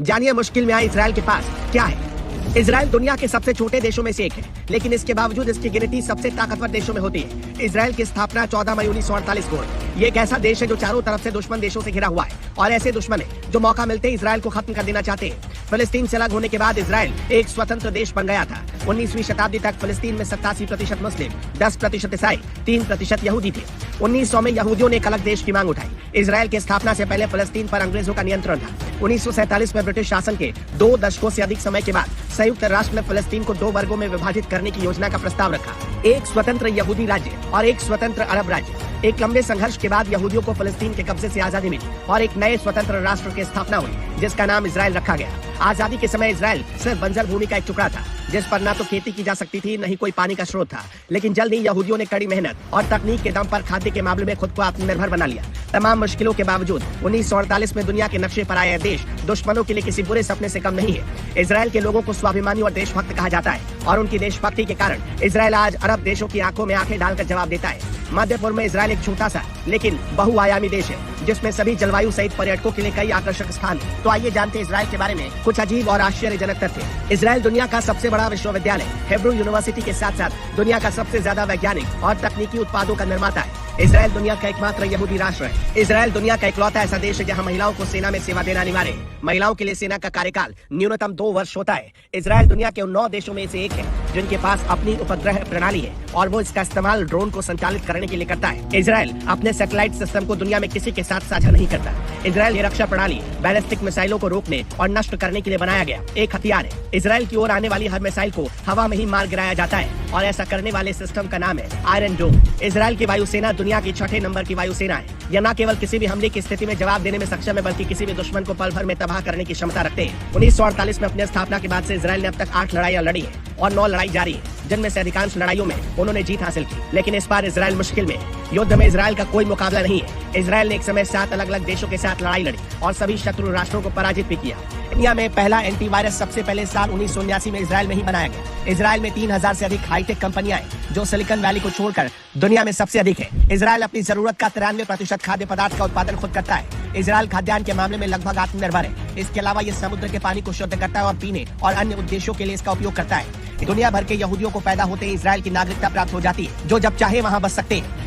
जानिए मुश्किल में आए इसराइल के पास क्या है। इसराइल दुनिया के सबसे छोटे देशों में से एक है, लेकिन इसके बावजूद इसकी गिनती सबसे ताकतवर देशों में होती है। इसराइल की स्थापना 14 मई 1948 को हुई। ये एक ऐसा देश है जो चारों तरफ से दुश्मन देशों से घिरा हुआ है और ऐसे दुश्मन है जो मौका मिलते ही इसराइल को खत्म कर देना चाहते हैं। फिलिस्तीन से अलग होने के बाद इसराइल एक स्वतंत्र देश बन गया था। 19वीं शताब्दी तक फिलिस्तीन में 87% मुस्लिम, 10% ईसाई, 3% यहूदी थे। 1900 में यहूदियों ने एक अलग देश की मांग उठाई। इसराइल की स्थापना से पहले फिलिस्तीन पर अंग्रेजों का नियंत्रण था। 1947 में ब्रिटिश शासन के 2 दशकों से अधिक समय के बाद संयुक्त राष्ट्र ने फिलिस्तीन को 2 वर्गों में विभाजित करने की योजना का प्रस्ताव रखा, एक स्वतंत्र यहूदी राज्य और एक स्वतंत्र अरब राज्य। एक लंबे संघर्ष के बाद यहूदियों को फिलिस्तीन के कब्जे से आजादी मिली और एक नए स्वतंत्र राष्ट्र की स्थापना हुई जिसका नाम इसराइल रखा गया। आजादी के समय इसराइल सिर्फ बंजर भूमि का एक टुकड़ा था जिस पर न तो खेती की जा सकती थी, न ही कोई पानी का स्रोत था। लेकिन जल्द ही यहूदियों ने कड़ी मेहनत और तकनीक के दम पर खाद्य के मामले में खुद को आत्मनिर्भर बना लिया। तमाम मुश्किलों के बावजूद 1948 में दुनिया के नक्शे पर आया देश दुश्मनों के लिए किसी बुरे सपने से कम नहीं है। इसराइल के लोगों को स्वाभिमानी और देशभक्त कहा जाता है और उनकी देशभक्ति के कारण इसराइल आज अरब देशों की आंखों में आंखें डालकर जवाब देता है। मध्य पूर्व में इसराइल एक छोटा सा लेकिन बहुआयामी देश है जिसमें सभी जलवायु सहित पर्यटकों के लिए कई आकर्षक स्थान हैं। तो आइए जानते हैं इसराइल के बारे में कुछ अजीब और आश्चर्यजनक तथ्य। इसराइल दुनिया का सबसे बड़ा विश्वविद्यालय हिब्रू यूनिवर्सिटी के साथ साथ दुनिया का सबसे ज्यादा वैज्ञानिक और तकनीकी उत्पादों का निर्माता है। इसराइल दुनिया का एकमात्र यहूदी राष्ट्र है। इसराइल दुनिया का इकलौता ऐसा देश है जहां महिलाओं को सेना में सेवा देना अनिवार्य है। महिलाओं के लिए सेना का कार्यकाल न्यूनतम 2 वर्ष होता है। इसराइल दुनिया के उन 9 देशों में से एक है जिनके पास अपनी उपग्रह प्रणाली है और वो इसका इस्तेमाल ड्रोन को संचालित करने के लिए करता है। इसराइल अपने सैटेलाइट सिस्टम को दुनिया में किसी के साथ साझा नहीं करता। इसराइल ये रक्षा प्रणाली बैलिस्टिक मिसाइलों को रोकने और नष्ट करने के लिए बनाया गया एक हथियार है। इसराइल की ओर आने वाली हर मिसाइल को हवा में ही मार गिराया जाता है और ऐसा करने वाले सिस्टम का नाम है आयरन डोम। इसराइल की वायुसेना दुनिया की 6ठे नंबर की वायुसेना है। यह न केवल किसी भी हमले की स्थिति में जवाब देने में सक्षम है बल्कि किसी भी दुश्मन को पल भर में तबाह करने की क्षमता रखते हैं। 1948 में अपनी स्थापना के बाद से इसराइल ने अब तक 8 लड़ाइयां लड़ी है और 9 लड़ाई जारी है जिनमें से अधिकांश लड़ाइयों में उन्होंने जीत हासिल की। लेकिन इस बार इसराइल मुश्किल में है। युद्ध में इसराइल का कोई मुकाबला नहीं है। इसराइल ने एक समय 7 अलग-अलग देशों के साथ लड़ाई लड़ी और सभी शत्रु राष्ट्रों को पराजित भी किया। दुनिया में पहला एंटीवायरस सबसे पहले साल 1979 में इसराइल में ही बनाया गया। इसराइल में 3000 से अधिक हाईटेक कंपनियां हैं जो सिलिकॉन वैली को छोड़कर दुनिया में सबसे अधिक है। इसराइल अपनी जरूरत का 93% खाद्य पदार्थ का उत्पादन खुद करता है। इसराइल खाद्यान्न के मामले में लगभग आत्मनिर्भर है। इसके अलावा ये समुद्र के पानी को शुद्ध करता है और पीने और अन्य उद्देश्यों के लिए इसका उपयोग करता है। दुनिया भर के यहूदियों को पैदा होते ही इसराइल की नागरिकता प्राप्त हो जाती है जो जब चाहे वहाँ बस सकते हैं।